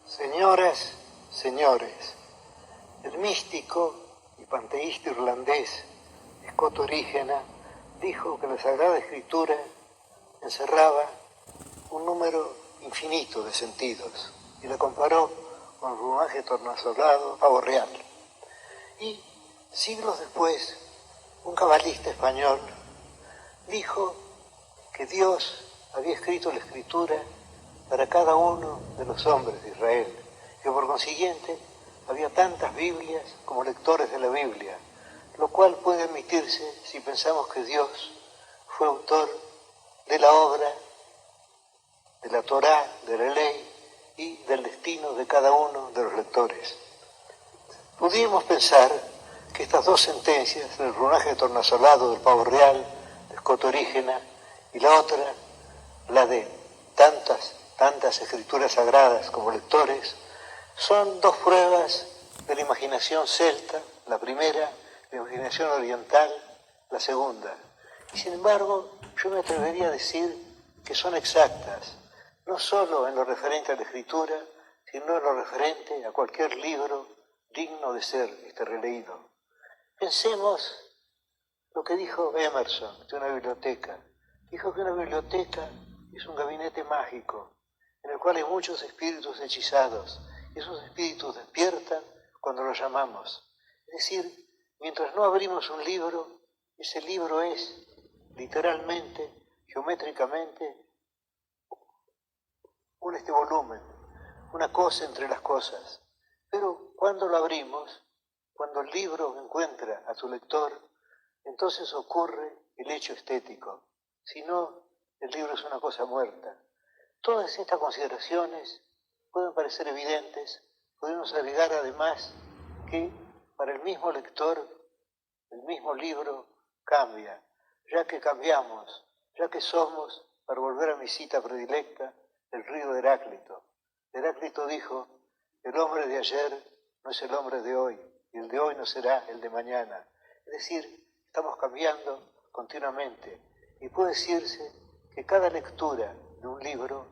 Señoras, señores, el místico y panteísta irlandés Scott Orígena dijo que la Sagrada Escritura encerraba un número infinito de sentidos y la comparó con el plumaje tornasolado pavo real. Y siglos después, un cabalista español dijo que Dios había escrito la Escritura para cada uno de los hombres de Israel, que por consiguiente había tantas Biblias como lectores de la Biblia, lo cual puede admitirse si pensamos que Dios fue autor de la obra, de la Torá, de la ley y del destino de cada uno de los lectores. Pudimos pensar que estas dos sentencias, el plumaje tornasolado del pavo real, de Scott Orígena, y la otra, la de tantas escrituras sagradas como lectores, son dos pruebas de la imaginación celta, la primera, la imaginación oriental, la segunda. Y sin embargo, yo me atrevería a decir que son exactas, no solo en lo referente a la escritura, sino en lo referente a cualquier libro digno de ser releído. Pensemos lo que dijo Emerson de una biblioteca. Dijo que una biblioteca es un gabinete mágico en el cual hay muchos espíritus hechizados. Esos espíritus despiertan cuando los llamamos. Es decir, mientras no abrimos un libro, ese libro es literalmente, geométricamente, un volumen, una cosa entre las cosas. Pero cuando lo abrimos, cuando el libro encuentra a su lector, entonces ocurre el hecho estético. Si no, el libro es una cosa muerta. Todas estas consideraciones pueden parecer evidentes. Podemos agregar además que para el mismo lector, el mismo libro cambia, ya que cambiamos, ya que somos, para volver a mi cita predilecta, el río de Heráclito. Heráclito dijo, el hombre de ayer no es el hombre de hoy, y el de hoy no será el de mañana. Es decir, estamos cambiando continuamente, y puede decirse que cada lectura de un libro,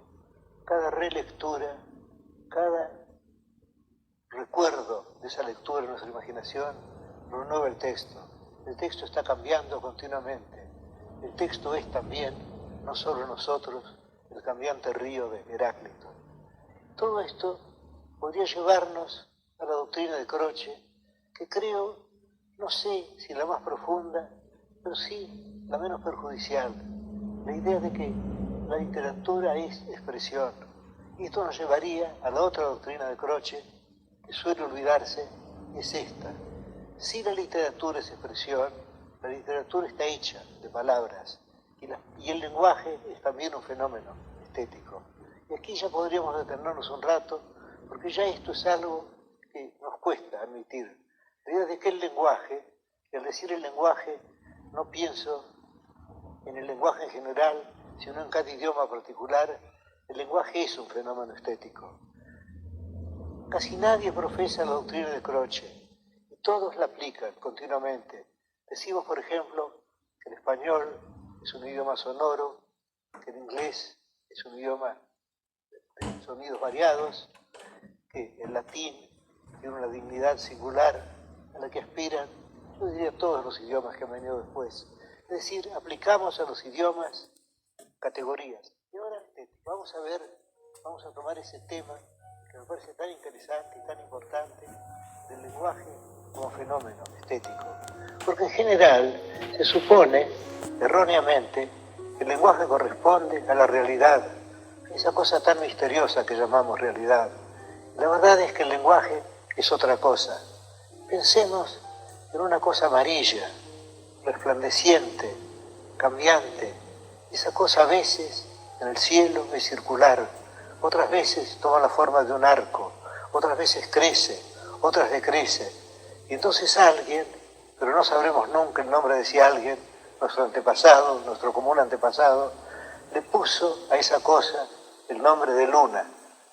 cada relectura, cada recuerdo de esa lectura en nuestra imaginación, renueva el texto. El texto está cambiando continuamente. El texto es también, no solo nosotros, el cambiante río de Heráclito. Todo esto podría llevarnos a la doctrina de Croce, que creo, no sé si la más profunda, pero sí la menos perjudicial. La idea de que la literatura es expresión. Y esto nos llevaría a la otra doctrina de Croce, que suele olvidarse, es esta. Si la literatura es expresión, la literatura está hecha de palabras, y el lenguaje es también un fenómeno estético. Y aquí ya podríamos detenernos un rato, porque ya esto es algo que nos cuesta admitir. La idea de que el lenguaje, y al decir el lenguaje, no pienso en el lenguaje en general, sino en cada idioma particular, el lenguaje es un fenómeno estético. Casi nadie profesa la doctrina de Croce, y todos la aplican continuamente. Decimos, por ejemplo, que el español es un idioma sonoro, que el inglés es un idioma de sonidos variados, que el latín tiene una dignidad singular a la que aspiran, yo diría, todos los idiomas que han venido después. Es decir, aplicamos a los idiomas categorías. Y ahora vamos a tomar ese tema que me parece tan interesante y tan importante del lenguaje como fenómeno estético. Porque en general se supone, erróneamente, que el lenguaje corresponde a la realidad, esa cosa tan misteriosa que llamamos realidad. La verdad es que el lenguaje es otra cosa. Pensemos en una cosa amarilla, resplandeciente, cambiante. Esa cosa a veces en el cielo es circular, otras veces toma la forma de un arco, otras veces crece, otras decrece. Y entonces alguien, pero no sabremos nunca el nombre de ese alguien, nuestro antepasado, nuestro común antepasado, le puso a esa cosa el nombre de luna,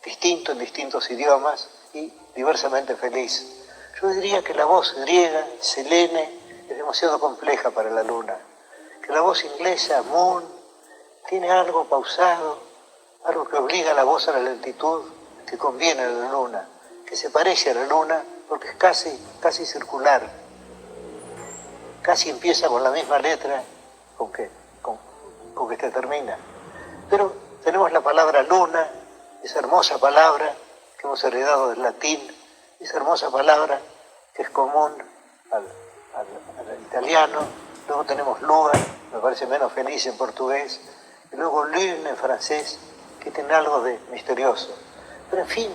distinto en distintos idiomas y diversamente feliz. Yo diría que la voz griega, Selene, es demasiado compleja para la luna, que la voz inglesa, moon, tiene algo pausado, algo que obliga a la voz a la lentitud, que conviene a la luna, que se parece a la luna porque es casi circular, casi empieza con la misma letra con que se termina. Pero tenemos la palabra luna, esa hermosa palabra que hemos heredado del latín, esa hermosa palabra que es común al italiano. Luego tenemos lua, me parece menos feliz en portugués, y luego lune en francés, que tiene algo de misterioso. Pero en fin,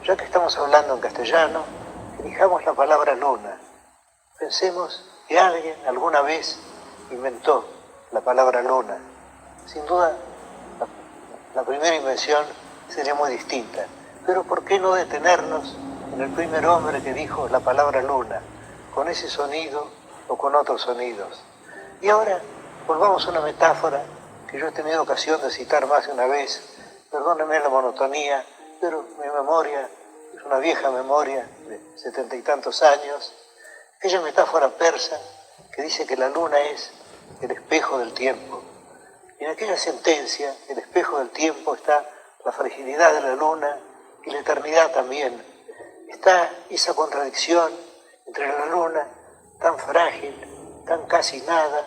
ya que estamos hablando en castellano, elijamos la palabra luna. Pensemos que alguien alguna vez inventó la palabra luna. Sin duda, la primera invención sería muy distinta. Pero ¿por qué no detenernos en el primer hombre que dijo la palabra luna, con ese sonido o con otros sonidos? Y ahora volvamos a una metáfora que yo he tenido ocasión de citar más de una vez. Perdónenme la monotonía, pero mi memoria es una vieja memoria de 70 y tantos años. Aquella metáfora persa que dice que la luna es el espejo del tiempo. Y en aquella sentencia, el espejo del tiempo, está la fragilidad de la luna y la eternidad también. Está esa contradicción entre la luna, tan frágil, tan casi nada,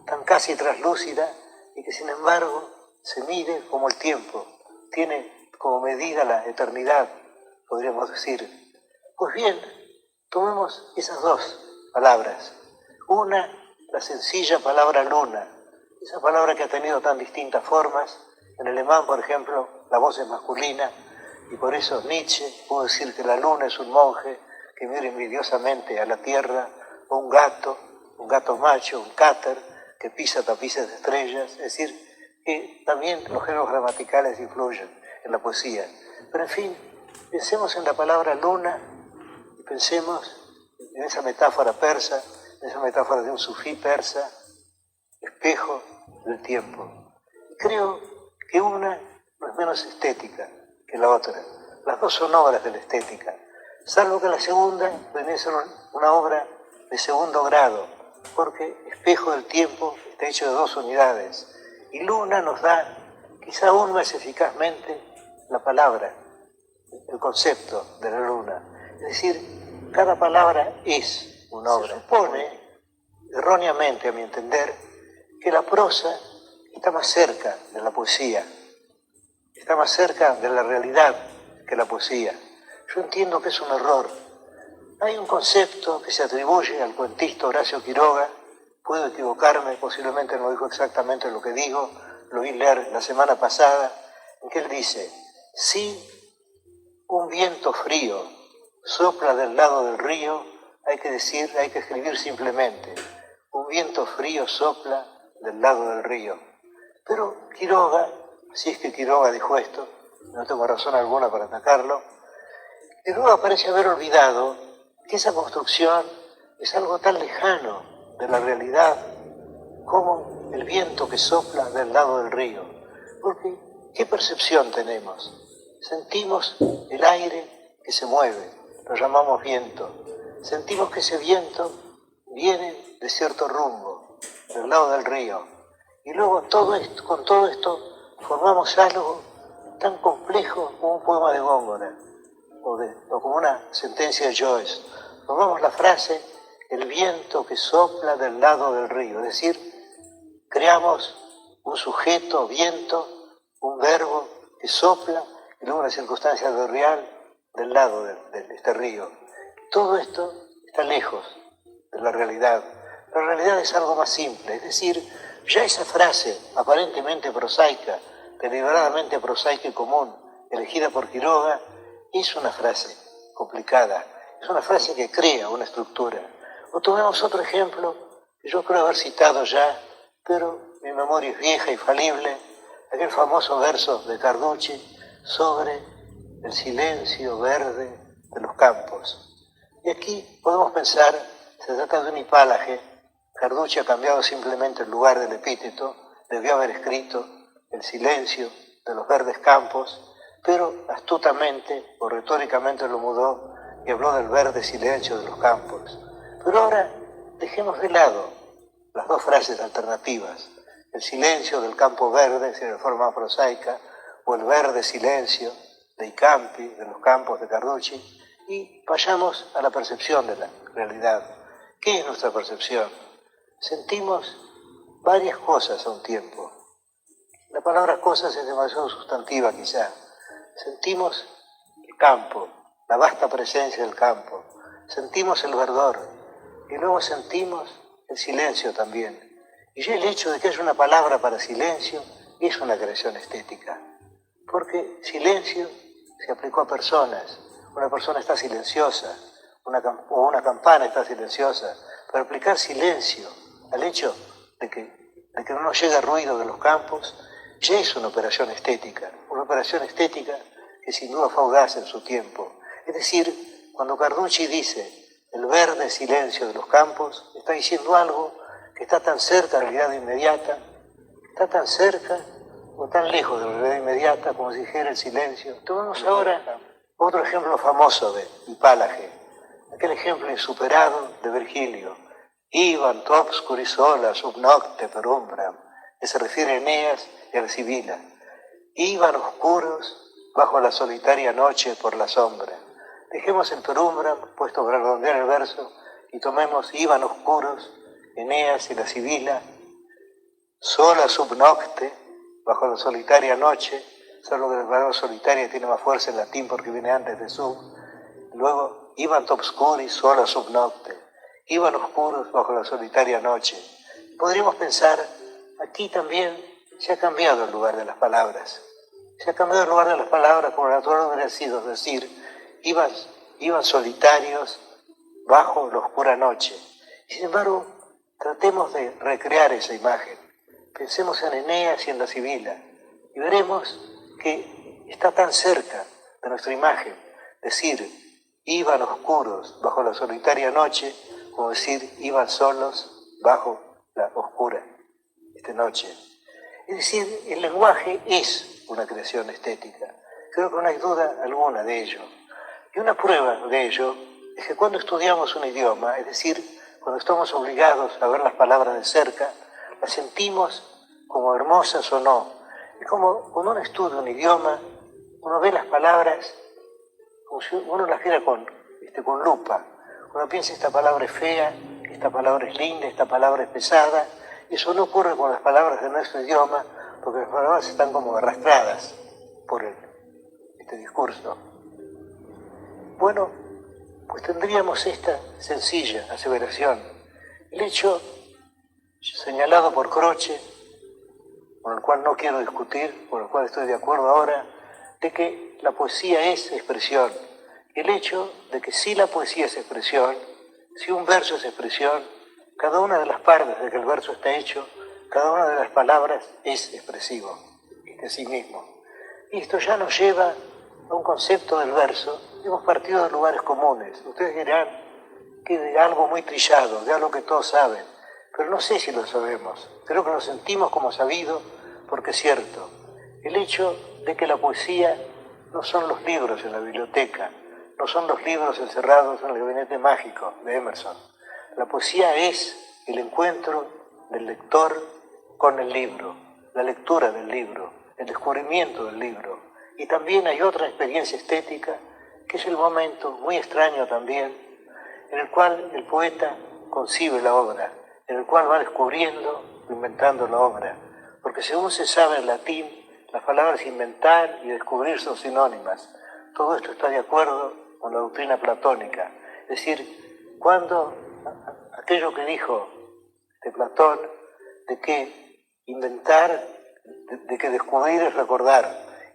tan casi traslúcida, y que sin embargo se mide como el tiempo, tiene como medida la eternidad, podríamos decir. Pues bien, tomemos esas dos palabras. Una, la sencilla palabra luna, esa palabra que ha tenido tan distintas formas. En alemán, por ejemplo, la voz es masculina, y por eso Nietzsche pudo decir que la luna es un monje que mira envidiosamente a la tierra, o un gato macho, un cáter, que pisa tapices de estrellas. Es decir, que también los géneros gramaticales influyen en la poesía. Pero en fin, pensemos en la palabra luna y pensemos en esa metáfora persa, en esa metáfora de un sufí persa, espejo del tiempo. Creo que una no es menos estética que la otra. Las dos son obras de la estética, salvo que la segunda puede ser una obra de segundo grado, porque espejo del tiempo está hecho de dos unidades, y luna nos da, quizá aún más eficazmente, la palabra, el concepto de la luna. Es decir, cada palabra es una obra. Se supone, erróneamente a mi entender, que la prosa está más cerca de la poesía, está más cerca de la realidad que la poesía. Yo entiendo que es un error. Hay un concepto que se atribuye al cuentista Horacio Quiroga, puedo equivocarme, posiblemente no dijo exactamente lo que digo, lo vi leer la semana pasada, en que él dice: si un viento frío sopla del lado del río, hay que escribir simplemente: un viento frío sopla del lado del río. Pero Quiroga, si es que Quiroga dijo esto, no tengo razón alguna para atacarlo, Quiroga parece haber olvidado que esa construcción es algo tan lejano de la realidad como el viento que sopla del lado del río. Porque, ¿qué percepción tenemos? Sentimos el aire que se mueve, lo llamamos viento. Sentimos que ese viento viene de cierto rumbo, del lado del río. Y luego con todo esto formamos algo tan complejo como un poema de Góngora o como una sentencia de Joyce. Formamos la frase: el viento que sopla del lado del río. Es decir, creamos un sujeto, viento, un verbo que sopla y luego una circunstancia real del lado de este río. Todo esto está lejos de la realidad. La realidad es algo más simple, es decir, ya esa frase aparentemente prosaica, deliberadamente prosaica y común, elegida por Quiroga, es una frase complicada, es una frase que crea una estructura. O tomemos otro ejemplo que yo creo haber citado ya, pero mi memoria es vieja y falible, aquel famoso verso de Carducci sobre el silencio verde de los campos. Y aquí podemos pensar, se trata de un hipálaje. Carducci ha cambiado simplemente el lugar del epíteto, debió haber escrito el silencio de los verdes campos, pero astutamente o retóricamente lo mudó y habló del verde silencio de los campos. Pero ahora dejemos de lado las dos frases alternativas: el silencio del campo verde, en forma prosaica, o el verde silencio dei campi, de los campos de Carducci, y vayamos a la percepción de la realidad. ¿Qué es nuestra percepción? Sentimos varias cosas a un tiempo. La palabra cosas es demasiado sustantiva quizá. Sentimos el campo, la vasta presencia del campo. Sentimos el verdor y luego sentimos el silencio también. Y ya el hecho de que haya una palabra para silencio es una creación estética. Porque silencio se aplicó a personas. Una persona está silenciosa, o una campana está silenciosa. Para aplicar silencio al hecho de que no nos llega ruido de los campos, ya es una operación estética que sin duda fue audaz en su tiempo. Es decir, cuando Carducci dice el verde silencio de los campos, está diciendo algo que está tan cerca de la realidad inmediata, está tan cerca o tan lejos de la realidad inmediata como si dijera el silencio. Tomemos ahora otro ejemplo famoso de Hipálage, aquel ejemplo insuperado de Virgilio. Iban obscuri sola sub nocte per umbram, que se refiere a Eneas y a la Sibila. Iban oscuros bajo la solitaria noche por la sombra. Dejemos el per umbram puesto para redondear el verso y tomemos iban oscuros, Eneas y la Sibila, sola sub nocte, bajo la solitaria noche, solo que la palabra solitaria tiene más fuerza en latín porque viene antes de sub. Luego, iban obscuri sola sub nocte, iban oscuros bajo la solitaria noche. Podríamos pensar, aquí también se ha cambiado el lugar de las palabras. Se ha cambiado el lugar de las palabras como natural hubiera sido, es decir, iban solitarios bajo la oscura noche. Sin embargo, tratemos de recrear esa imagen. Pensemos en Eneas y en la Sibila y veremos que está tan cerca de nuestra imagen. Decir, iban oscuros bajo la solitaria noche, como decir, iban solos bajo la oscura noche. Es decir, el lenguaje es una creación estética. Creo que no hay duda alguna de ello. Y una prueba de ello es que cuando estudiamos un idioma, es decir, cuando estamos obligados a ver las palabras de cerca, las sentimos como hermosas o no. Es como cuando uno estudia un idioma, uno ve las palabras como si uno las viera con lupa. Uno piensa, esta palabra es fea, esta palabra es linda, esta palabra es pesada. Eso no ocurre con las palabras de nuestro idioma, porque las palabras están como arrastradas por este discurso. Bueno, pues tendríamos esta sencilla aseveración. El hecho señalado por Croce, con el cual no quiero discutir, con el cual estoy de acuerdo ahora, de que la poesía es expresión. El hecho de que si la poesía es expresión, si un verso es expresión, cada una de las partes de que el verso está hecho, cada una de las palabras es expresivo, de sí mismo. Y esto ya nos lleva a un concepto del verso. Hemos partido de lugares comunes. Ustedes dirán que de algo muy trillado, de algo que todos saben, pero no sé si lo sabemos. Creo que lo sentimos como sabido, porque es cierto. El hecho de que la poesía no son los libros en la biblioteca, no son los libros encerrados en el gabinete mágico de Emerson. La poesía es el encuentro del lector con el libro, la lectura del libro, el descubrimiento del libro. Y también hay otra experiencia estética, que es el momento muy extraño también, en el cual el poeta concibe la obra, en el cual va descubriendo, inventando la obra. Porque según se sabe en latín, las palabras inventar y descubrir son sinónimas. Todo esto está de acuerdo con la doctrina platónica. Es decir, cuando aquello que dijo Platón, de que inventar, de que descubrir es recordar,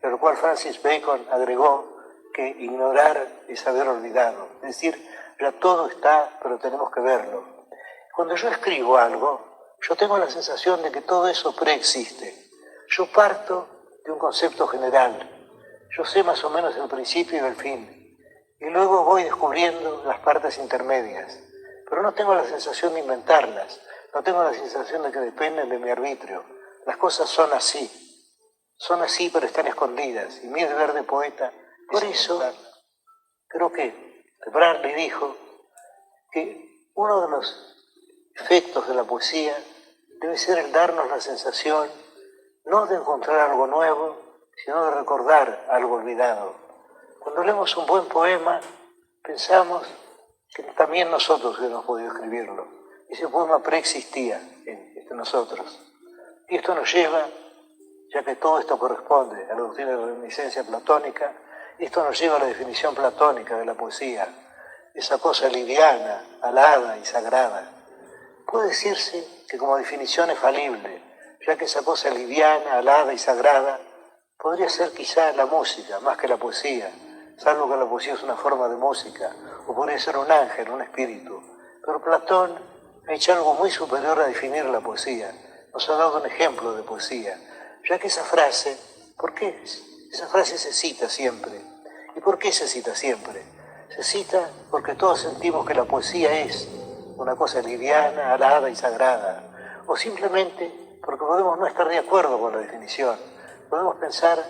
a lo cual Francis Bacon agregó que ignorar es haber olvidado. Es decir, ya todo está, pero tenemos que verlo. Cuando yo escribo algo, yo tengo la sensación de que todo eso preexiste. Yo parto de un concepto general. Yo sé más o menos el principio y el fin. Y luego voy descubriendo las partes intermedias. Pero no tengo la sensación de inventarlas. No tengo la sensación de que dependen de mi arbitrio. Las cosas son así. Son así, pero están escondidas. Y mi deber de poeta. Por eso, creo que Bradley dijo que uno de los efectos de la poesía debe ser el darnos la sensación no de encontrar algo nuevo, sino de recordar algo olvidado. Cuando leemos un buen poema, pensamos que también nosotros hubiéramos podido escribirlo. Ese poema preexistía entre nosotros. Y esto nos lleva, ya que todo esto corresponde a la doctrina de la reminiscencia platónica, esto nos lleva a la definición platónica de la poesía, esa cosa liviana, alada y sagrada. Puede decirse que como definición es falible, ya que esa cosa liviana, alada y sagrada podría ser quizá la música más que la poesía, salvo que la poesía es una forma de música, o podría ser un ángel, un espíritu. Pero Platón ha hecho algo muy superior a definir la poesía. Nos ha dado un ejemplo de poesía, ya que esa frase, ¿por qué? Esa frase se cita siempre. ¿Y por qué se cita siempre? Se cita porque todos sentimos que la poesía es una cosa liviana, alada y sagrada, o simplemente porque podemos no estar de acuerdo con la definición. Podemos pensar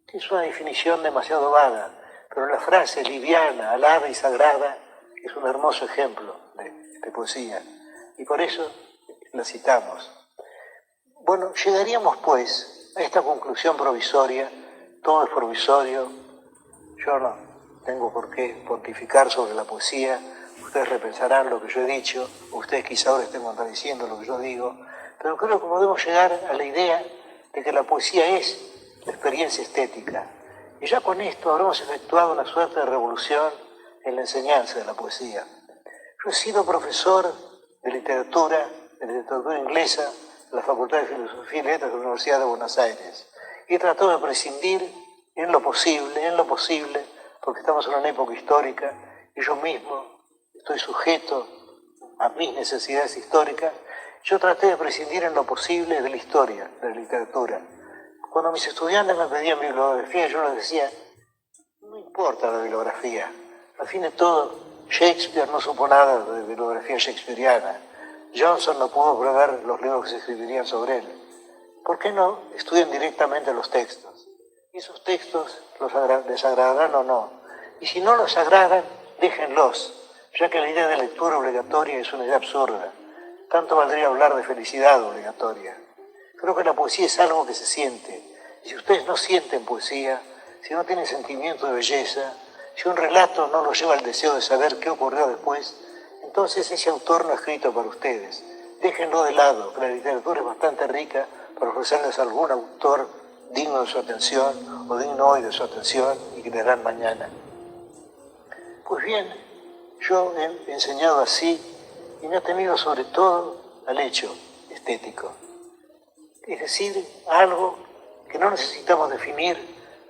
que es una definición demasiado vaga, pero la frase liviana, alada y sagrada es un hermoso ejemplo de poesía, y por eso la citamos. Bueno, llegaríamos pues a esta conclusión provisoria, todo es provisorio, yo no tengo por qué pontificar sobre la poesía, ustedes repensarán lo que yo he dicho, ustedes quizá ahora estén contradiciendo lo que yo digo, pero creo que podemos llegar a la idea de que la poesía es la experiencia estética. Y ya con esto habremos efectuado una suerte de revolución en la enseñanza de la poesía. Yo he sido profesor de literatura inglesa en la Facultad de Filosofía y Letras de la Universidad de Buenos Aires. Y he tratado de prescindir en lo posible, porque estamos en una época histórica y yo mismo estoy sujeto a mis necesidades históricas. Yo traté de prescindir en lo posible de la historia, de la literatura. Cuando mis estudiantes me pedían bibliografía, yo les decía, no importa la bibliografía. Al fin de todo, Shakespeare no supo nada de bibliografía shakespeariana. Johnson no pudo prever los libros que se escribirían sobre él. ¿Por qué no estudian directamente los textos? Y esos textos les agradarán o no. Y si no los agradan, déjenlos, ya que la idea de lectura obligatoria es una idea absurda. Tanto valdría hablar de felicidad obligatoria. Creo que la poesía es algo que se siente. Y si ustedes no sienten poesía, si no tienen sentimiento de belleza, si un relato no los lleva al deseo de saber qué ocurrió después, entonces ese autor no ha escrito para ustedes. Déjenlo de lado, que la literatura es bastante rica para ofrecerles a algún autor digno de su atención o digno hoy de su atención y que le darán mañana. Pues bien, yo he enseñado así y me he tenido sobre todo al hecho estético. Es decir, algo que no necesitamos definir,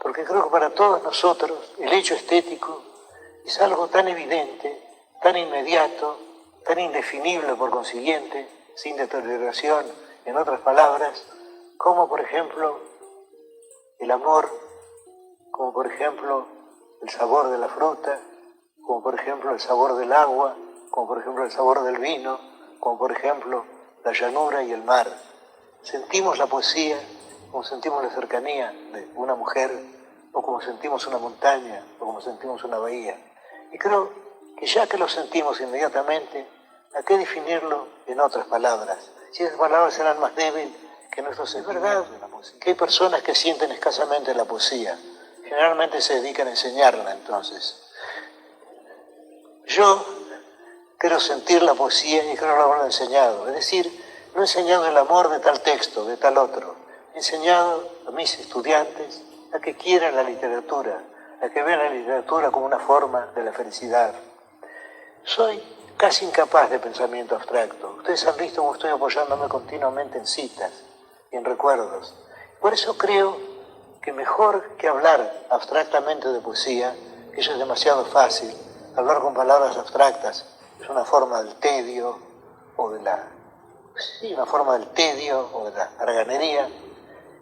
porque creo que para todos nosotros el hecho estético es algo tan evidente, tan inmediato, tan indefinible por consiguiente, sin deterioración, en otras palabras, como por ejemplo el amor, como por ejemplo el sabor de la fruta, como por ejemplo el sabor del agua, como por ejemplo el sabor del vino, como por ejemplo la llanura y el mar. Sentimos la poesía como sentimos la cercanía de una mujer, o como sentimos una montaña, o como sentimos una bahía. Y creo que ya que lo sentimos inmediatamente, ¿a qué definirlo en otras palabras? Si esas palabras serán más débiles que nuestros sentimientos. Es verdad que hay personas que sienten escasamente la poesía. Generalmente se dedican a enseñarla, entonces. Yo quiero sentir la poesía y creo haberla enseñado. Es decir, no he enseñado el amor de tal texto, de tal otro. He enseñado a mis estudiantes a que quieran la literatura, a que vean la literatura como una forma de la felicidad. Soy casi incapaz de pensamiento abstracto. Ustedes han visto cómo estoy apoyándome continuamente en citas y en recuerdos. Por eso creo que mejor que hablar abstractamente de poesía, que eso es demasiado fácil, hablar con palabras abstractas es una forma del tedio o de la haraganería.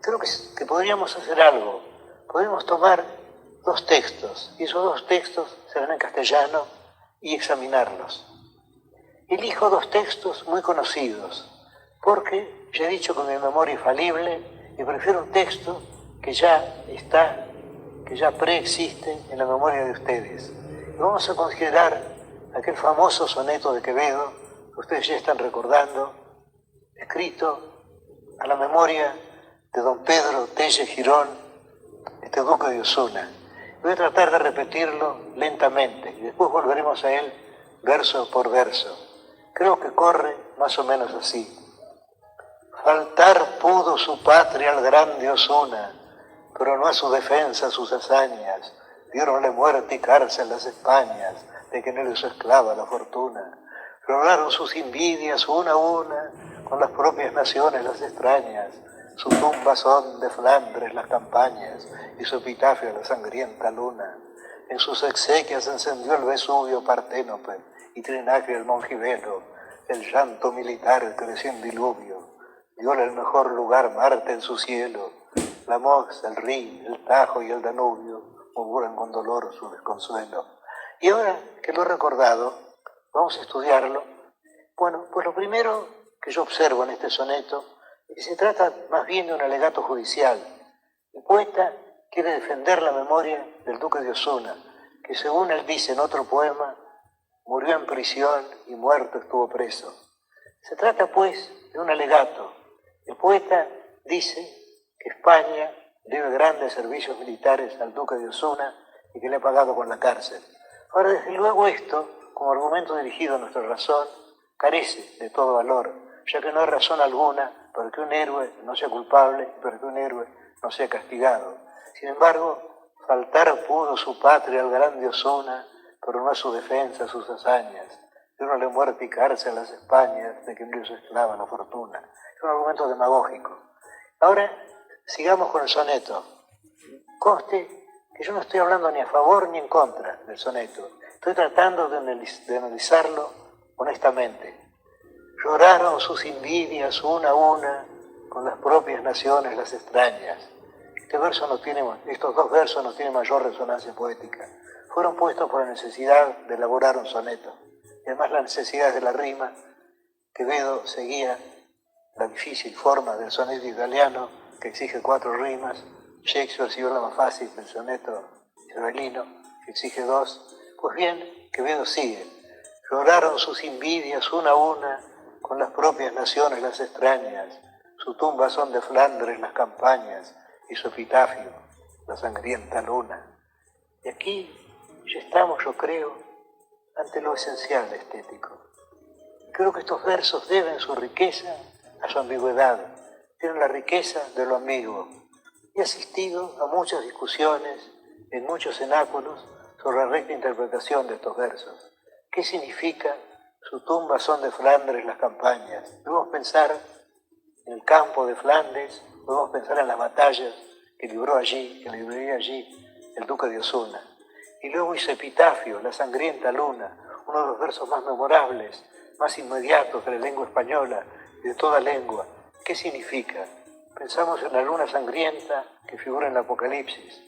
Creo que podríamos hacer algo. Podríamos tomar dos textos, y esos dos textos serán en castellano, y examinarlos. Elijo dos textos muy conocidos, porque ya he dicho que mi memoria es falible, y prefiero un texto que ya está, que ya preexiste en la memoria de ustedes. Y vamos a considerar aquel famoso soneto de Quevedo, que ustedes ya están recordando, escrito a la memoria de don Pedro Telle Girón, duque de Osuna. Voy a tratar de repetirlo lentamente y después volveremos a él verso por verso. Creo que corre más o menos así. Faltar pudo su patria al grande Osuna, pero no a su defensa sus hazañas. Diéronle muerte y cárcel las Españas, de que en él hizo esclava la fortuna. Lograron sus envidias una a una, con las propias naciones las extrañas. Su tumba son de Flandres las campañas, y su epitafio la sangrienta luna. En sus exequias encendió el Vesubio Parténope, y Trinacrio el Mongibelo. El llanto militar creció en diluvio, dióle el mejor lugar Marte en su cielo. La Mox, el Rin, el Tajo y el Danubio murmuran con dolor su desconsuelo. Y ahora que lo he recordado, vamos a estudiarlo. Bueno, pues lo primero que yo observo en este soneto es que se trata más bien de un alegato judicial. El poeta quiere defender la memoria del duque de Osuna, que según él dice en otro poema, murió en prisión y muerto estuvo preso. Se trata pues de un alegato. El poeta dice que España debe grandes servicios militares al duque de Osuna y que le ha pagado con la cárcel. Ahora, desde luego esto, como argumento dirigido a nuestra razón, carece de todo valor, ya que no hay razón alguna para que un héroe no sea culpable y para que un héroe no sea castigado. Sin embargo, faltar pudo su patria al grande Osuna, pero no a su defensa, a sus hazañas. Dióronle muerte y cárcel a las Españas, de que en se esclava la fortuna. Es un argumento demagógico. Ahora, sigamos con el soneto. Conste que yo no estoy hablando ni a favor ni en contra del soneto. Estoy tratando de analizarlo honestamente. Lloraron sus envidias una a una, con las propias naciones las extrañas. Estos dos versos no tienen mayor resonancia poética. Fueron puestos por la necesidad de elaborar un soneto. Y además la necesidad de la rima. Quevedo seguía la difícil forma del soneto italiano, que exige 4 rimas. Shakespeare siguió la más fácil del soneto isabelino, que exige 2. Pues bien, Quevedo sigue. Lloraron sus envidias una a una, con las propias naciones las extrañas. Su tumba son de Flandres las campañas, y su epitafio la sangrienta luna. Y aquí ya estamos, yo creo, ante lo esencial estético. Creo que estos versos deben su riqueza a su ambigüedad, tienen la riqueza de lo ambiguo. He asistido a muchas discusiones, en muchos cenáculos, sobre la recta interpretación de estos versos. ¿Qué significa su tumba son de Flandres las campañas? Debemos pensar en el campo de Flandes, podemos pensar en las batallas que libraría allí el duque de Osuna. Y luego hizo epitafio, la sangrienta luna, uno de los versos más memorables, más inmediatos de la lengua española y de toda lengua. ¿Qué significa? Pensamos en la luna sangrienta que figura en el Apocalipsis.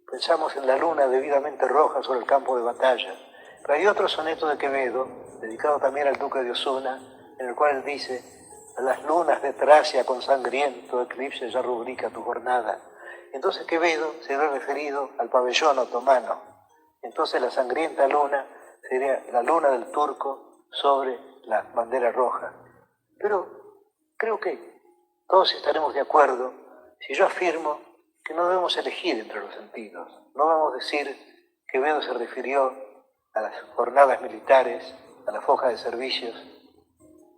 Pensamos en la luna debidamente roja sobre el campo de batalla. Pero hay otro soneto de Quevedo, dedicado también al duque de Osuna, en el cual él dice: a las lunas de Tracia con sangriento eclipse ya rubrica tu jornada. Entonces Quevedo se ve referido al pabellón otomano. Entonces la sangrienta luna sería la luna del turco sobre la bandera roja. Pero creo que todos estaremos de acuerdo si yo afirmo que no debemos elegir entre los sentidos. No vamos a decir que Quevedo se refirió a las jornadas militares, a la foja de servicios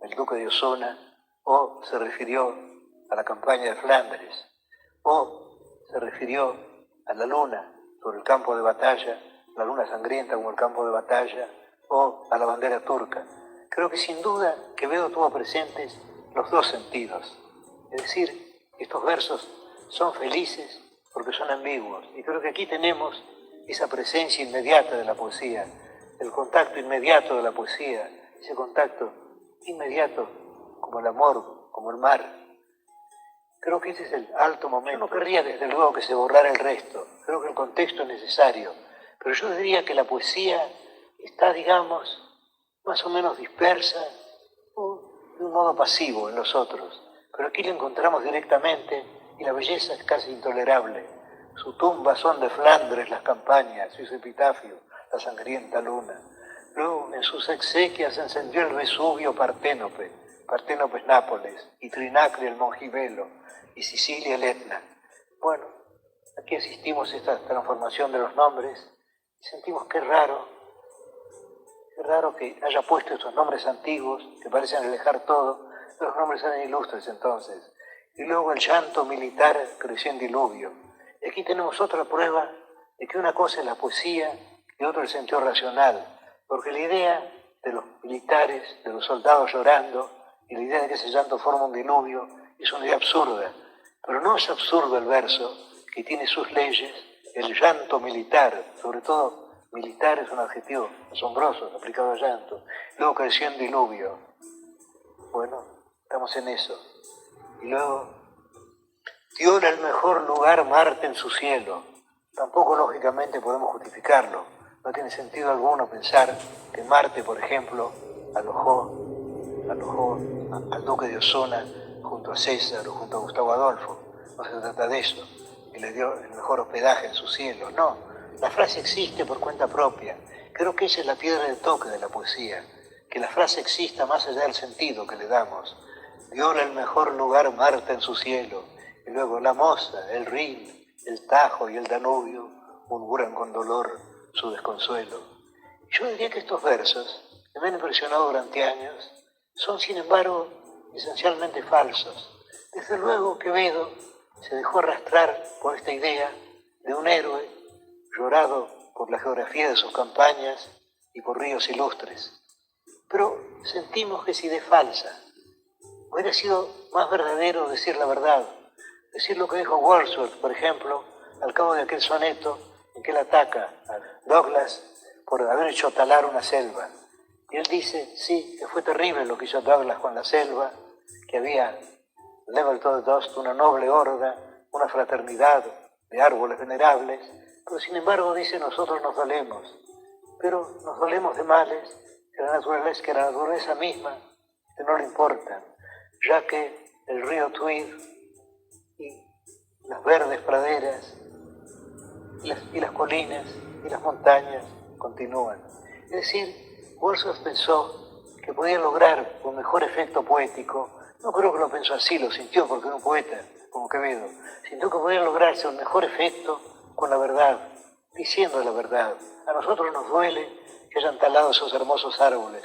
del duque de Osuna, o se refirió a la campaña de Flandes, o se refirió a la luna sobre el campo de batalla, la luna sangrienta como el campo de batalla, o a la bandera turca. Creo que sin duda Quevedo tuvo presentes los dos sentidos. Es decir, estos versos son felices porque son ambiguos. Y creo que aquí tenemos esa presencia inmediata de la poesía, el contacto inmediato de la poesía, ese contacto inmediato como el amor, como el mar. Creo que ese es el alto momento. Yo no querría desde luego que se borrara el resto. Creo que el contexto es necesario. Pero yo diría que la poesía está, digamos, más o menos dispersa de un modo pasivo en los otros. Pero aquí la encontramos directamente y la belleza es casi intolerable. Su tumba son de Flandres las campañas y su epitafio la sangrienta luna. Luego en sus exequias encendió el Vesubio Parténope. Parténope es Nápoles, y Trinacrio el Mongibelo, y Sicilia el Etna. Bueno, Aquí asistimos a esta transformación de los nombres y sentimos que es raro que haya puesto estos nombres antiguos que parecen alejar todo. Los nombres eran ilustres entonces. Y luego el llanto militar creció en diluvio. Y aquí tenemos otra prueba de que una cosa es la poesía y otra el sentido racional. Porque la idea de los militares, de los soldados llorando, y la idea de que ese llanto forma un diluvio, es una idea absurda. Pero no es absurdo el verso, que tiene sus leyes, el llanto militar, sobre todo militar es un adjetivo asombroso aplicado al llanto. Luego creció en diluvio. Bueno, estamos en eso. Y luego, dióle el mejor lugar Marte en su cielo. Tampoco lógicamente podemos justificarlo. No tiene sentido alguno pensar que Marte, por ejemplo, alojó al duque de Osuna junto a César o junto a Gustavo Adolfo. No se trata de eso, y le dio el mejor hospedaje en su cielo. No, la frase existe por cuenta propia. Creo que esa es la piedra de toque de la poesía, que la frase exista más allá del sentido que le damos. Dióle el mejor lugar Marte en su cielo, y luego la Mosa, el Rin, el Tajo y el Danubio murmuran con dolor su desconsuelo. Yo diría que estos versos, que me han impresionado durante años, son sin embargo esencialmente falsos. Desde luego Quevedo se dejó arrastrar por esta idea de un héroe llorado por la geografía de sus campañas y por ríos ilustres. Pero sentimos que es idea falsa. Hubiera sido más verdadero decir la verdad, decir lo que dijo Wordsworth, por ejemplo, al cabo de aquel soneto en que él ataca a Douglas por haber hecho talar una selva. Y él dice, sí, que fue terrible lo que hizo Douglas con la selva, que había level to the dust, una noble horda, una fraternidad de árboles venerables, pero sin embargo dice, nosotros nos dolemos, pero nos dolemos de males que la naturaleza misma que no le importan, ya que el río Tweed y las verdes praderas y las colinas y las montañas continúan. Es decir, Wordsworth pensó que podía lograr un mejor efecto poético. No creo que lo pensó así, lo sintió porque era un poeta como Quevedo. Sintió que podía lograrse un mejor efecto con la verdad, diciendo la verdad. A nosotros nos duele que hayan talado esos hermosos árboles,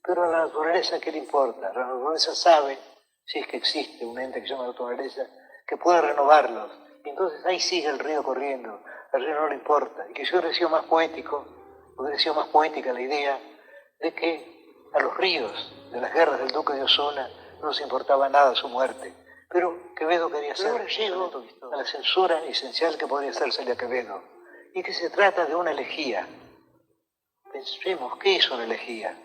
pero a la naturaleza, ¿qué le importa? La naturaleza sabe, si es que existe un ente que se llama naturaleza, que puede renovarlos. Y entonces ahí sigue el río corriendo, al río no le importa. Y que si hubiera sido más poético, hubiera sido más poética la idea de que a los ríos de las guerras del duque de Osuna no les importaba nada su muerte. Pero Quevedo quería hacer. Ahora llego a la censura esencial que podría hacérsele a Quevedo, y que se trata de una elegía. Pensemos, ¿qué es una elegía?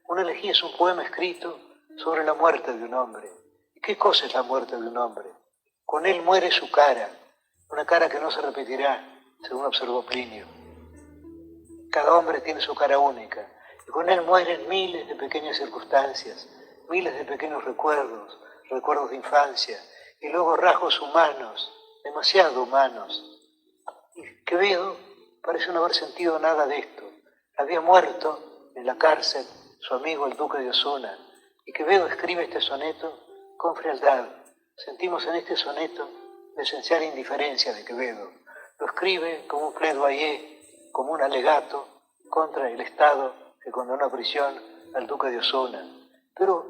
Una elegía es un poema escrito sobre la muerte de un hombre. ¿Y qué cosa es la muerte de un hombre? Con él muere su cara, una cara que no se repetirá, según observó Plinio. Cada hombre tiene su cara única, y con él mueren miles de pequeñas circunstancias, miles de pequeños recuerdos, recuerdos de infancia, y luego rasgos humanos, demasiado humanos. Y Quevedo parece no haber sentido nada de esto. Había muerto en la cárcel su amigo el duque de Osuna, y Quevedo escribe este soneto con frialdad. Sentimos en este soneto la esencial indiferencia de Quevedo. Lo escribe como un plaidoyer, como un alegato contra el Estado que condenó a prisión al duque de Osuna. Pero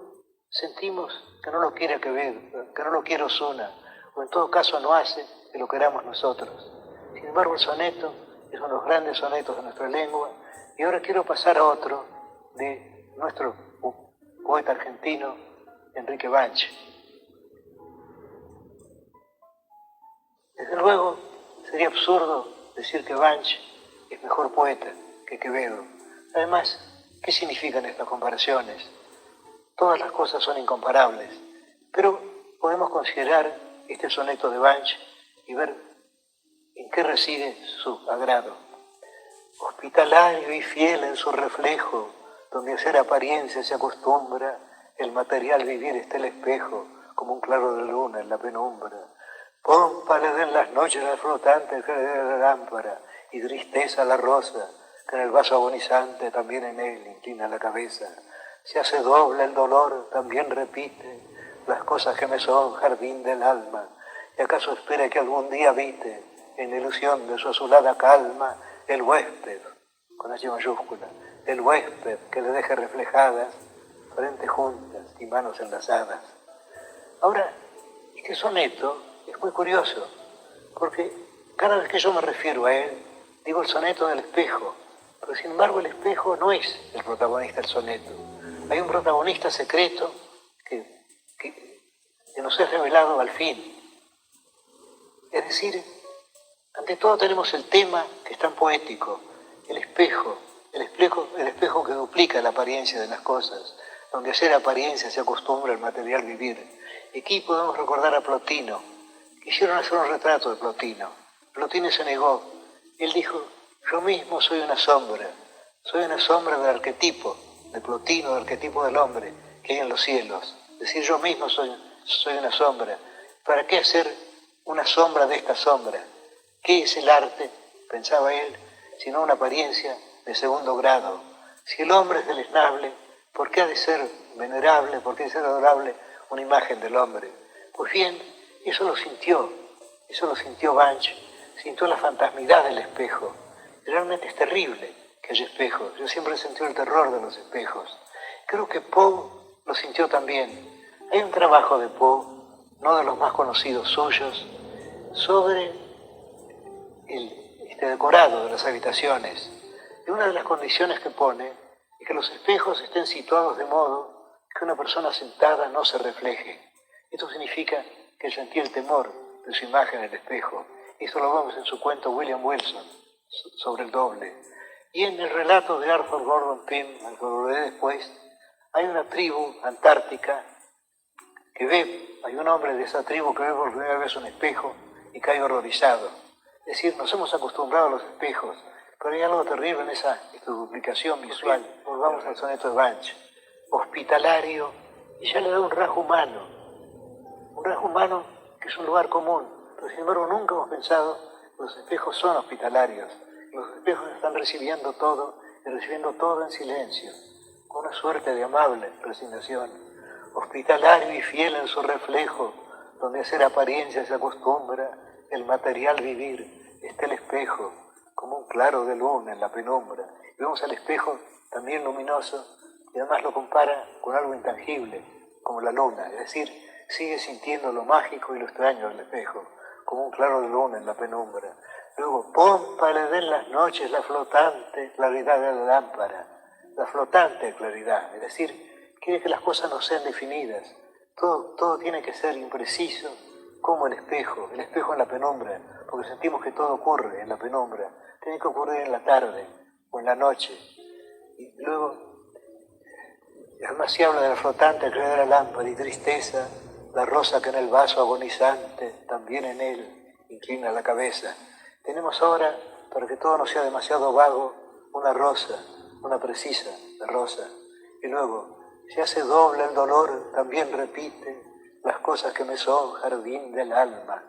sentimos que no lo quiere Quevedo, que no lo quiere Osuna, o en todo caso no hace que lo queramos nosotros. Sin embargo, el soneto es uno de los grandes sonetos de nuestra lengua, y ahora quiero pasar a otro de nuestro poeta argentino, Enrique Banch. Desde luego, sería absurdo decir que Banch es mejor poeta que Quevedo. Además, ¿qué significan estas comparaciones? Todas las cosas son incomparables, pero podemos considerar este soneto de Banch y ver en qué reside su agrado. Hospitalario y fiel en su reflejo, donde hacer apariencia se acostumbra, el material vivir está el espejo, como un claro de luna en la penumbra. Pómpale en las noches la flotante de la lámpara, y tristeza la rosa, que en el vaso agonizante también en él inclina la cabeza. Se hace doble el dolor, también repite las cosas que me son jardín del alma, y acaso espera que algún día habite en la ilusión de su azulada calma, el huésped, con H mayúscula, el huésped que le deje reflejadas, frentes juntas y manos enlazadas. Ahora, este soneto es muy curioso, porque cada vez que yo me refiero a él, digo el soneto del espejo, pero sin embargo el espejo no es el protagonista del soneto. Hay un protagonista secreto que nos es revelado al fin. Es decir, ante todo tenemos el tema que es tan poético, el espejo que duplica la apariencia de las cosas, donde hacer apariencia se acostumbra al material vivir. Y aquí podemos recordar a Plotino. Quisieron hacer un retrato de Plotino. Plotino se negó. Él dijo, yo mismo soy una sombra del arquetipo de Plotino, del arquetipo del hombre que hay en los cielos. Es decir, yo mismo soy una sombra. ¿Para qué hacer una sombra de esta sombra? ¿Qué es el arte? Pensaba él, sino una apariencia de segundo grado. Si el hombre es deleznable, ¿por qué ha de ser venerable? ¿Por qué ha de ser adorable una imagen del hombre? Pues bien, eso lo sintió Banch, sintió la fantasmidad del espejo. Realmente es terrible que haya espejos. Yo siempre he sentido el terror de los espejos. Creo que Poe lo sintió también. Hay un trabajo de Poe, no de los más conocidos suyos, sobre el decorado de las habitaciones. Y una de las condiciones que pone es que los espejos estén situados de modo que una persona sentada no se refleje. Esto significa que él sentía el temor de su imagen en el espejo. Esto lo vemos en su cuento William Wilson, sobre el doble. Y en el relato de Arthur Gordon Pym, al que volveré después, hay una tribu antártica hay un hombre de esa tribu que ve por primera vez un espejo y cae horrorizado. Es decir, nos hemos acostumbrado a los espejos, pero hay algo terrible en esta duplicación visual. Volvamos al soneto de Banch. Hospitalario, y ya le da un rasgo humano que es un lugar común, pero sin embargo nunca hemos pensado que los espejos son hospitalarios. Los espejos están recibiendo todo y recibiendo todo en silencio, con una suerte de amable resignación. Hospitalario y fiel en su reflejo, donde hacer apariencia se acostumbra, el material vivir, está el espejo, como un claro de luna en la penumbra. Y vemos al espejo también luminoso, y además lo compara con algo intangible, como la luna, es decir, sigue sintiendo lo mágico y lo extraño del espejo, como un claro de luna en la penumbra. Luego, pompa le den las noches la flotante claridad de la lámpara, la flotante claridad, es decir, quiere que las cosas no sean definidas, todo tiene que ser impreciso, como el espejo en la penumbra, porque sentimos que todo ocurre en la penumbra, tiene que ocurrir en la tarde o en la noche. Y luego, además se habla de la flotante claridad de la lámpara y tristeza, la rosa que en el vaso agonizante, también en él, inclina la cabeza. Tenemos ahora, para que todo no sea demasiado vago, una rosa, una precisa de rosa. Y luego, se hace doble el dolor, también repite las cosas que me son jardín del alma,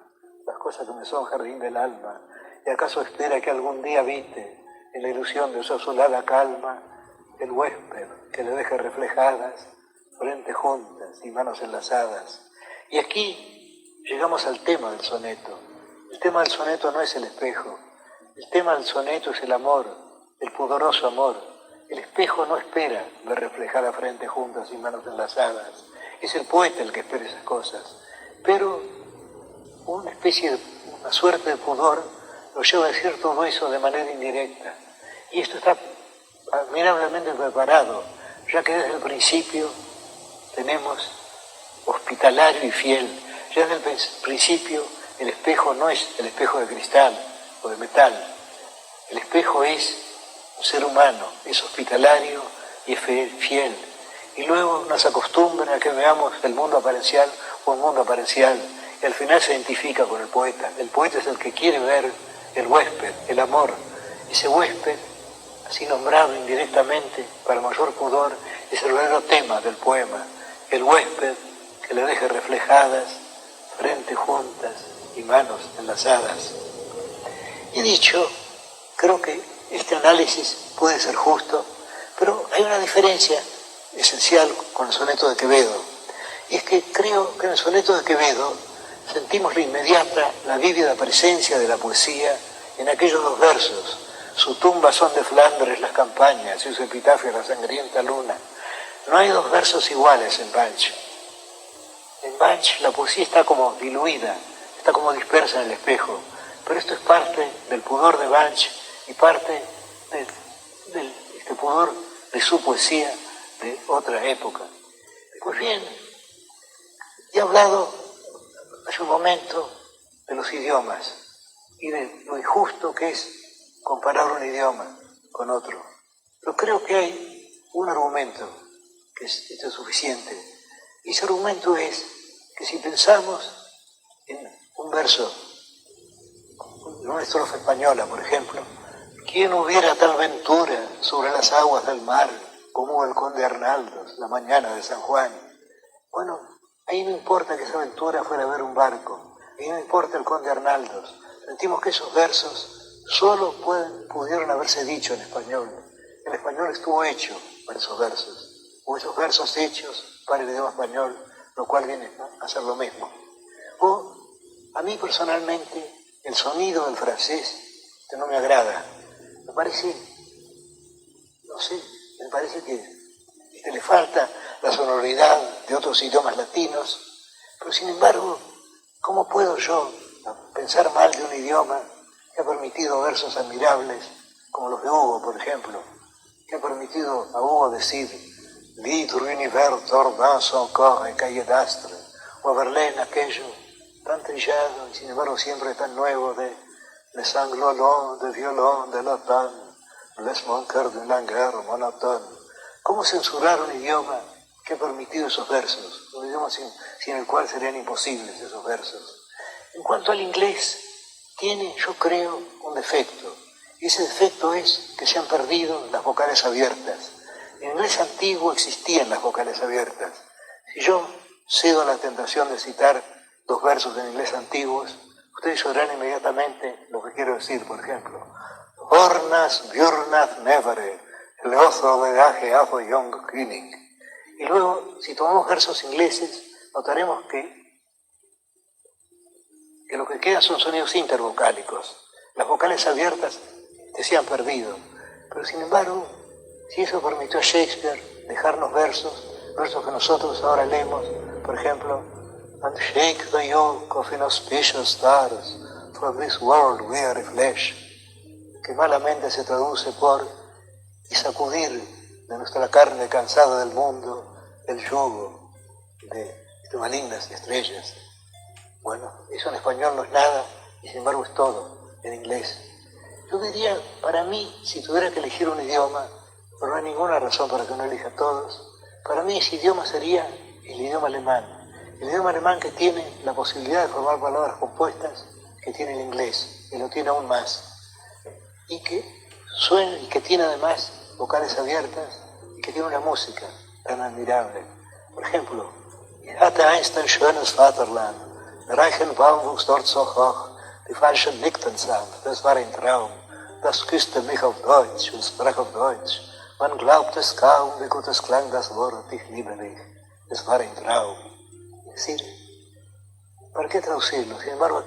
las cosas que me son jardín del alma. ¿Y acaso espera que algún día habite en la ilusión de su azulada calma el huésped que le deje reflejadas, frentes juntas y manos enlazadas? Y aquí llegamos al tema del soneto. El tema del soneto no es el espejo, el tema del soneto es el amor, el pudoroso amor. El espejo no espera ver reflejada frente juntas y manos enlazadas. Es el poeta el que espera esas cosas. Pero una suerte de pudor lo lleva a decir todo eso de manera indirecta. Y esto está admirablemente preparado, ya que desde el principio tenemos hospitalario y fiel. Ya desde el principio el espejo no es el espejo de cristal o de metal. El espejo es un ser humano, es hospitalario y es fiel. Y luego nos acostumbra a que veamos el mundo aparencial o un mundo aparencial. Y al final se identifica con el poeta. El poeta es el que quiere ver el huésped, el amor. Ese huésped, así nombrado indirectamente para mayor pudor, es el verdadero tema del poema. El huésped que le deje reflejadas, frentes juntas y manos enlazadas. He dicho, creo que este análisis puede ser justo, pero hay una diferencia esencial con el soneto de Quevedo. Y es que creo que en el soneto de Quevedo sentimos la inmediata, la vívida presencia de la poesía en aquellos dos versos. Su tumba son de Flandres las campañas y su epitafio la sangrienta luna. No hay dos versos iguales en Banch. En Banch la poesía está como diluida, está como dispersa en el espejo, pero esto es parte del pudor de Banch y parte del pudor de su poesía de otra época. Pues bien, he hablado hace un momento de los idiomas y de lo injusto que es comparar un idioma con otro. Pero creo que hay un argumento que es suficiente. Y ese argumento es que si pensamos en un verso, en una estrofa española, por ejemplo, ¿quién hubiera tal ventura sobre las aguas del mar como el conde Arnaldos la mañana de San Juan? Bueno, ahí no importa que esa aventura fuera a ver un barco, ahí no importa el conde Arnaldos. Sentimos que esos versos solo pudieron haberse dicho en español. El español estuvo hecho para esos versos, o esos versos hechos para el idioma español, lo cual viene a ser lo mismo. O, a mí personalmente, el sonido del francés que no me agrada. Me parece, no sé, me parece que le falta la sonoridad de otros idiomas latinos, pero sin embargo, ¿cómo puedo yo pensar mal de un idioma que ha permitido versos admirables, como los de Hugo, por ejemplo, que ha permitido a Hugo decir «L'hydre univers tordant son corps en calle d'astre», o a Verlaine aquello tan trillado y sin embargo siempre tan nuevo de «Les sanglots de violon de l'automne, les manqueurs d'une langueur monotone». ¿Cómo censurar un idioma que ha permitido esos versos? Un idioma sin el cual serían imposibles esos versos. En cuanto al inglés, tiene, yo creo, un defecto. Y ese defecto es que se han perdido las vocales abiertas. En el inglés antiguo existían las vocales abiertas. Si yo cedo a la tentación de citar dos versos en inglés antiguos, ustedes oirán inmediatamente lo que quiero decir, por ejemplo. Hornas, Björnas, Nevere, el oso de Age, Afo, Young, König. Y luego, si tomamos versos ingleses, notaremos que lo que quedan son sonidos intervocálicos. Las vocales abiertas se han perdido. Pero sin embargo, si eso permitió a Shakespeare dejarnos versos que nosotros ahora leemos, por ejemplo, «And shake the yoke of inauspicious stars from this world weary flesh», que malamente se traduce por «y sacudir de nuestra carne cansada del mundo el yugo de malignas estrellas». Bueno, eso en español no es nada, y sin embargo es todo en inglés. Yo diría, para mí, si tuviera que elegir un idioma, pero no hay ninguna razón para que uno elija todos, para mí ese idioma sería el idioma alemán. El idioma alemán que tiene la posibilidad de formar palabras compuestas que tiene el inglés, y lo tiene aún más. Y que suena, y que tiene además vocales abiertas, y que tiene una música tan admirable. Por ejemplo, hatte einst ein schönes Vaterland. Der Reichenbaum wuchs dort so hoch, die falschen nickten sang, das war ein Traum. Das küsste mich auf Deutsch und sprach auf Deutsch. Man glaubt es kaum, wie gut es klang das Wort, ich liebe dich. Das war ein Traum. Es decir, ¿para qué traducirlo? Sin embargo,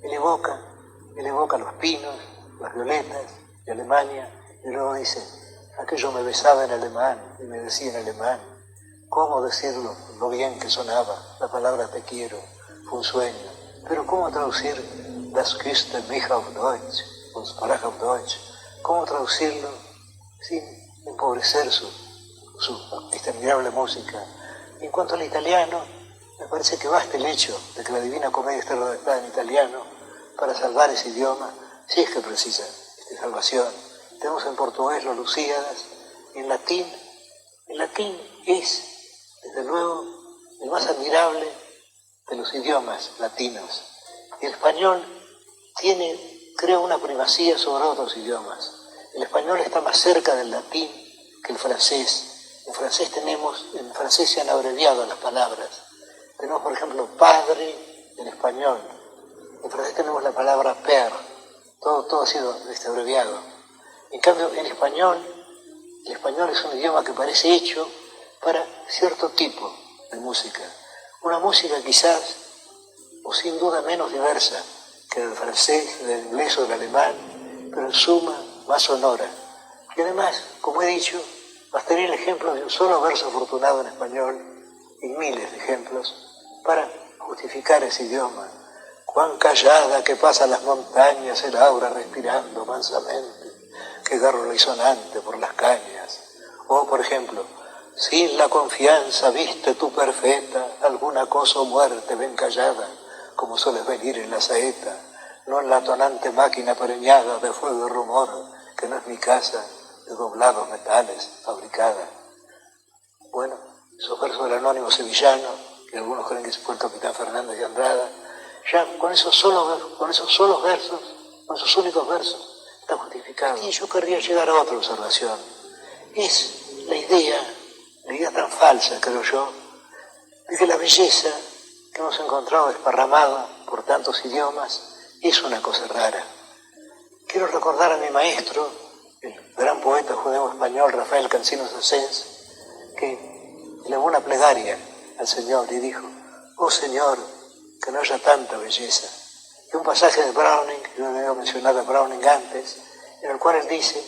él evoca los pinos, las violetas de Alemania, y luego dice, aquello me besaba en alemán y me decía en alemán. ¿Cómo decirlo? Lo bien que sonaba la palabra te quiero, fue un sueño. Pero ¿cómo traducir das küsste mich auf Deutsch, und sprach auf Deutsch? ¿Cómo traducirlo sin empobrecer su admirable música? En cuanto al italiano, me parece que basta el hecho de que la Divina Comedia esté redactada en italiano para salvar ese idioma, si es que precisa salvación. Tenemos en portugués los Lusíadas, en latín es desde luego, el más admirable de los idiomas latinos. El español tiene, creo, una primacía sobre otros idiomas. El español está más cerca del latín que el francés. En francés se han abreviado las palabras. Tenemos, por ejemplo, padre en español. En francés tenemos la palabra père. Todo ha sido abreviado. En cambio, el español es un idioma que parece hecho para cierto tipo de música. Una música quizás o sin duda menos diversa que del francés, del inglés o del alemán, pero en suma más sonora. Y además, como he dicho, bastaría el ejemplo de un solo verso afortunado en español y miles de ejemplos para justificar ese idioma. Cuán callada que pasa las montañas el aura respirando mansamente, que garrula y sonante por las cañas. O, por ejemplo, sin la confianza viste tú perfecta, alguna cosa o muerte ven callada, como sueles venir en la saeta, no en la tonante máquina preñada de fuego y rumor, que no es mi casa, de doblados metales fabricada. Bueno, esos versos del anónimo sevillano, que algunos creen que fue el capitán Fernández de Andrada, ya con esos solos versos, con esos únicos versos, está justificado. Y yo querría llegar a otra observación. Es la idea tan falsa, creo yo, de que la belleza que hemos encontrado desparramada por tantos idiomas es una cosa rara. Quiero recordar a mi maestro, el gran poeta judeo-español Rafael Cansinos Sassens, que elevó una plegaria al Señor y dijo: oh Señor, que no haya tanta belleza. Y un pasaje de Browning, yo había mencionado a Browning antes, en el cual él dice: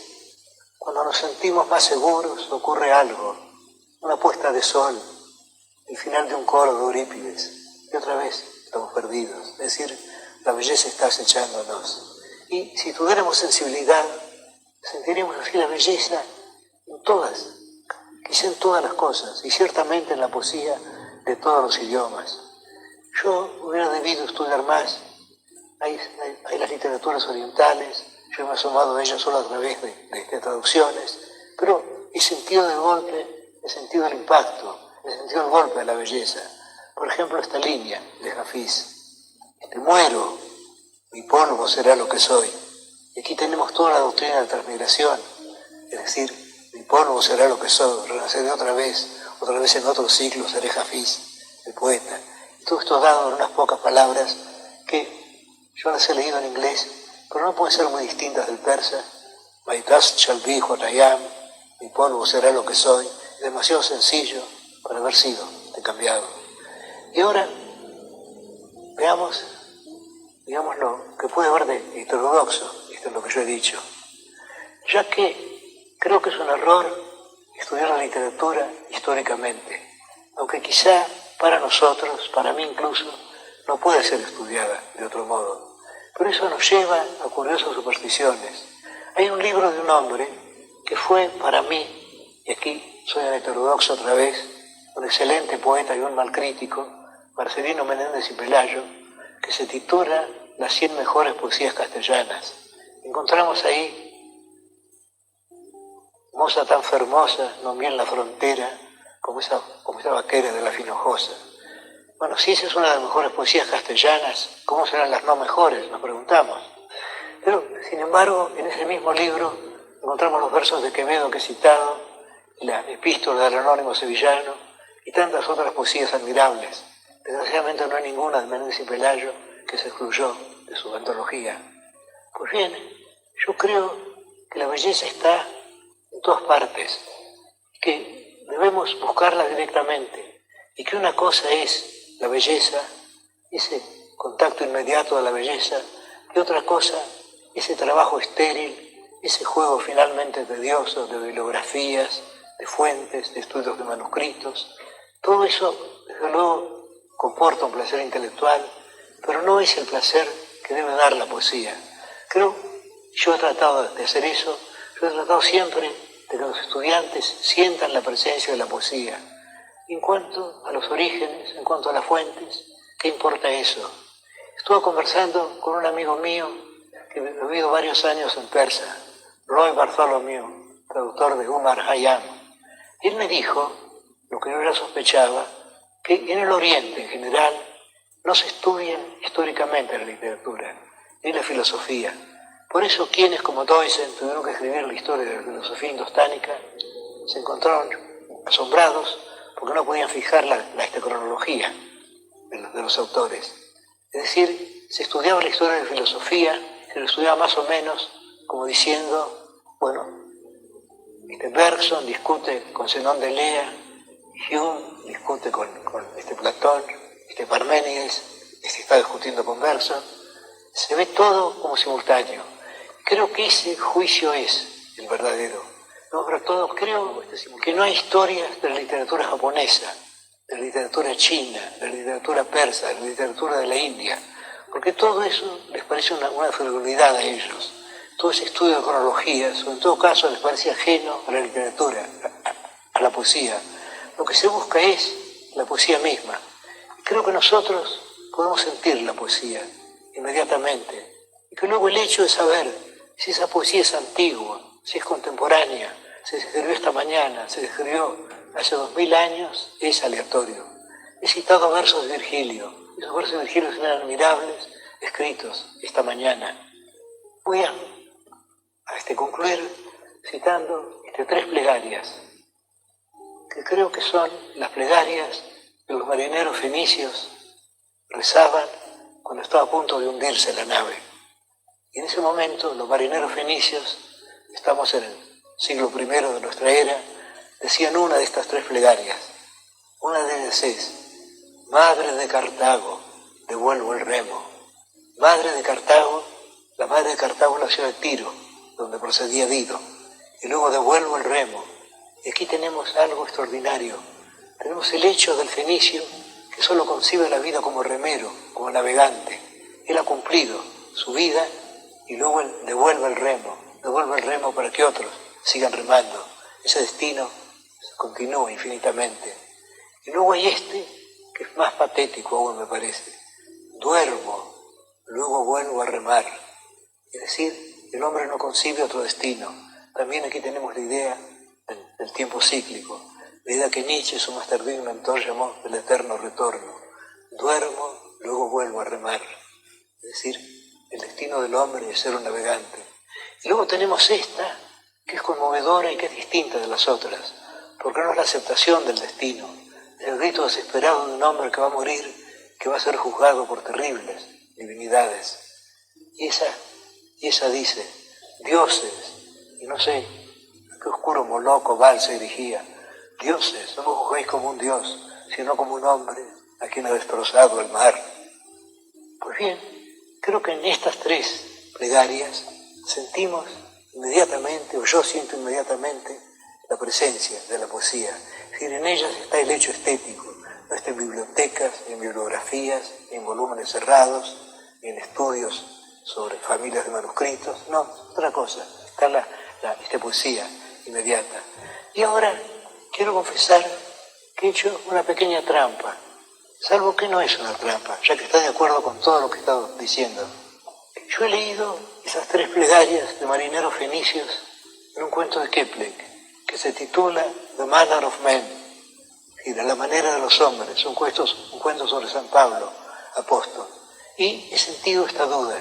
cuando nos sentimos más seguros ocurre algo, una puesta de sol, el final de un coro de Eurípides, y otra vez estamos perdidos. Es decir, la belleza está acechándonos. Y si tuviéramos sensibilidad, sentiríamos así la belleza en todas, quizá en todas las cosas, y ciertamente en la poesía de todos los idiomas. Yo hubiera debido estudiar más. Hay las literaturas orientales, yo me he asomado a ellas solo a través de traducciones, pero he sentido de golpe, he sentido el impacto, he sentido el golpe de la belleza. Por ejemplo, esta línea de Hafiz: te muero, mi polvo será lo que soy. Y aquí tenemos toda la doctrina de la transmigración, es decir, mi polvo será lo que soy, renaceré otra vez en otro ciclo seré Hafiz, el poeta. Y todo esto dado en unas pocas palabras que yo las he leído en inglés, pero no pueden ser muy distintas del persa. My dust shall be what I am, mi polvo será lo que soy. Es demasiado sencillo para haber sido cambiado. Y ahora veamos, digamos, lo que puede haber de heterodoxo, esto es lo que yo he dicho, ya que creo que es un error estudiar la literatura históricamente, aunque quizá para nosotros, para mí incluso, no puede ser estudiada de otro modo. Pero eso nos lleva a curiosas supersticiones. Hay un libro de un hombre que fue para mí, y aquí soy un heterodoxo otra vez, un excelente poeta y un mal crítico, Marcelino Menéndez y Pelayo, que se titula Las 100 mejores poesías castellanas. Encontramos ahí moza tan fermosa, no bien la frontera, como esa vaquera de la Finojosa. Bueno, si esa es una de las mejores poesías castellanas, ¿cómo serán las no mejores? Nos preguntamos. Pero, sin embargo, en ese mismo libro encontramos los versos de Quevedo que he citado, la epístola del anónimo sevillano y tantas otras poesías admirables. Desgraciadamente no hay ninguna de Menéndez y Pelayo que se excluyó de su antología. Pues bien, yo creo que la belleza está en todas partes, que debemos buscarla directamente y que una cosa es la belleza, ese contacto inmediato de la belleza, y otra cosa, ese trabajo estéril, ese juego finalmente tedioso de bibliografías, de fuentes, de estudios de manuscritos. Todo eso, desde luego, comporta un placer intelectual, pero no es el placer que debe dar la poesía. Creo, yo he tratado de hacer eso, yo he tratado siempre de que los estudiantes sientan la presencia de la poesía. En cuanto a los orígenes, en cuanto a las fuentes, ¿qué importa eso? Estuve conversando con un amigo mío que he vivido varios años en persa, Roy Bartholomew, traductor de Umar Khayyam. Y él me dijo, lo que yo ya sospechaba, que en el Oriente en general no se estudia históricamente la literatura ni la filosofía. Por eso quienes como Deussen tuvieron que escribir la historia de la filosofía indostánica se encontraron asombrados porque no podían fijar la cronología de los autores. Es decir, se estudiaba la historia de la filosofía, se lo estudiaba más o menos como diciendo, bueno, Bergson discute con Zenón de Lea, Hume discute con Platón, Parménides, está discutiendo con Bergson, se ve todo como simultáneo. Creo que ese juicio es el verdadero. Sobre todo creo que no hay historias de la literatura japonesa, de la literatura china, de la literatura persa, de la literatura de la India, porque todo eso les parece una frivolidad a ellos. Todo ese estudio de cronologías, o en todo caso les parece ajeno a la literatura, a la poesía. Lo que se busca es la poesía misma. Creo que nosotros podemos sentir la poesía inmediatamente, y que luego el hecho de saber si esa poesía es antigua, si es contemporánea, si se escribió esta mañana, se escribió hace 2000 años, es aleatorio. He citado versos de Virgilio, esos versos de Virgilio eran admirables, escritos esta mañana. Voy a concluir citando 3 plegarias, que creo que son las plegarias que los marineros fenicios rezaban cuando estaba a punto de hundirse la nave. Y en ese momento los marineros fenicios, estamos en el siglo I de nuestra era, decían una de estas 3 plegarias. Una de ellas es: Madre de Cartago, devuelvo el remo. Madre de Cartago, la madre de Cartago es la ciudad de Tiro, donde procedía Dido. Y luego devuelvo el remo. Y aquí tenemos algo extraordinario. Tenemos el hecho del fenicio que solo concibe la vida como remero, como navegante. Él ha cumplido su vida y luego él devuelve el remo para que otros sigan remando. Ese destino continúa infinitamente. Y luego hay que es más patético aún, me parece. Duermo, luego vuelvo a remar. Es decir, el hombre no concibe otro destino. También aquí tenemos la idea del tiempo cíclico, la idea que Nietzsche, su más tardío inventor, llamó el eterno retorno. Duermo, luego vuelvo a remar. Es decir, el destino del hombre es ser un navegante. Y luego tenemos esta, que es conmovedora y que es distinta de las otras, porque no es la aceptación del destino, es el grito desesperado de un hombre que va a morir, que va a ser juzgado por terribles divinidades. Y esa dice: dioses, y no sé qué oscuro Moloch o Baal se dirigía: dioses, no me juzguéis como un dios, sino como un hombre a quien ha destrozado el mar. Pues bien, creo que en estas 3 plegarias sentimos inmediatamente, o yo siento inmediatamente, la presencia de la poesía. Es decir, en ellas está el hecho estético, no está en bibliotecas, ni en bibliografías, ni en volúmenes cerrados, ni en estudios sobre familias de manuscritos, no, otra cosa, está la poesía inmediata. Y ahora quiero confesar que he hecho una pequeña trampa, salvo que no es una trampa, ya que está de acuerdo con todo lo que he estado diciendo. Yo he leído esas 3 plegarias de marineros fenicios en un cuento de Kipling, que se titula The Manner of Men, y de la manera de los hombres, un cuento sobre San Pablo, apóstol. Y he sentido esta duda.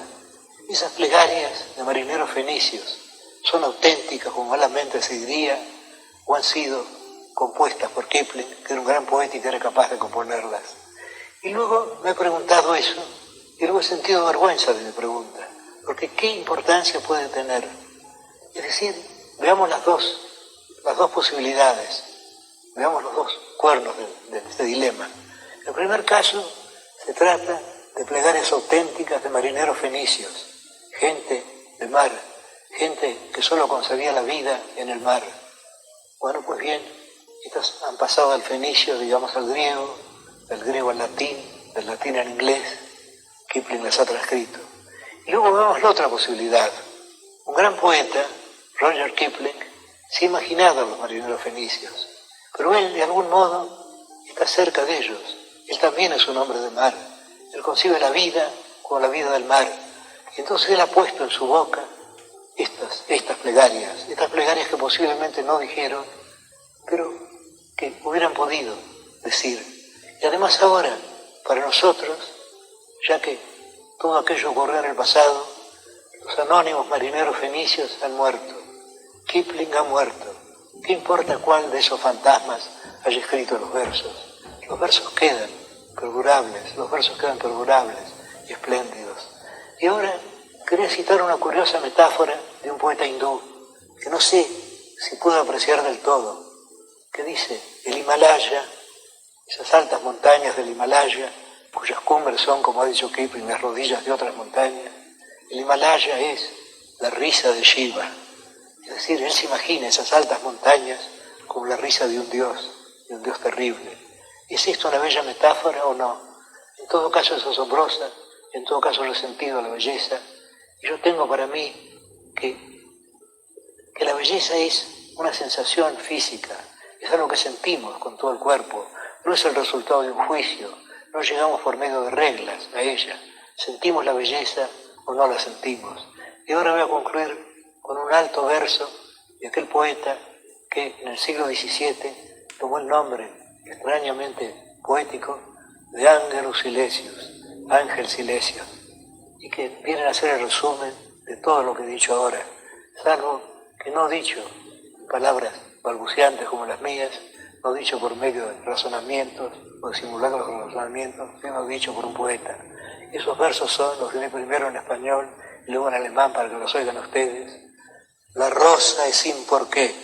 Esas plegarias de marineros fenicios son auténticas, como malamente se diría, o han sido compuestas por Kipling, que era un gran poeta y que era capaz de componerlas. Y luego me he preguntado eso, y luego he sentido vergüenza de mi pregunta, porque ¿qué importancia puede tener? Es decir, veamos las dos posibilidades, veamos los 2 cuernos de este dilema. En el primer caso, se trata de plegarias auténticas de marineros fenicios, gente de mar, gente que solo concebía la vida en el mar. Bueno, pues bien, estas han pasado del fenicio, digamos, al griego, del griego al latín, del latín al inglés. Kipling las ha transcrito. Y luego vemos la otra posibilidad. Un gran poeta, Roger Kipling, se ha imaginado a los marineros fenicios, pero él, de algún modo, está cerca de ellos. Él también es un hombre de mar. Él concibe la vida como la vida del mar. Y entonces él ha puesto en su boca estas plegarias que posiblemente no dijeron, pero que hubieran podido decir. Y además ahora, para nosotros, ya que todo aquello ocurrió en el pasado, los anónimos marineros fenicios han muerto. Kipling ha muerto. ¿Qué importa cuál de esos fantasmas haya escrito los versos? Los versos quedan perdurables y espléndidos. Y ahora quería citar una curiosa metáfora de un poeta hindú, que no sé si puedo apreciar del todo, que dice: el Himalaya, esas altas montañas del Himalaya, cuyas cumbres son, como ha dicho Kipling, las rodillas de otras montañas. El Himalaya es la risa de Shiva. Es decir, él se imagina esas altas montañas como la risa de un Dios terrible. ¿Es esto una bella metáfora o no? En todo caso es asombrosa, en todo caso resentido la belleza. Y yo tengo para mí que la belleza es una sensación física, es algo que sentimos con todo el cuerpo, no es el resultado de un juicio, no llegamos por medio de reglas a ella, sentimos la belleza o no la sentimos. Y ahora voy a concluir con un alto verso de aquel poeta que en el siglo XVII tomó el nombre extrañamente poético de Angelus Silesius, Ángel Silesio, y que vienen a ser el resumen de todo lo que he dicho ahora, salvo que no dicho en palabras balbuceantes como las mías, no dicho por medio de razonamientos o de simulacros de razonamientos, sino dicho por un poeta. Esos versos son los que leí primero en español y luego en alemán para que los oigan ustedes. La rosa es sin por qué,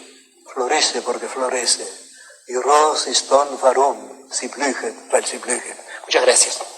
florece porque florece. Die Rose ist don warum, sie blüht, weil sie blüht. Muchas gracias.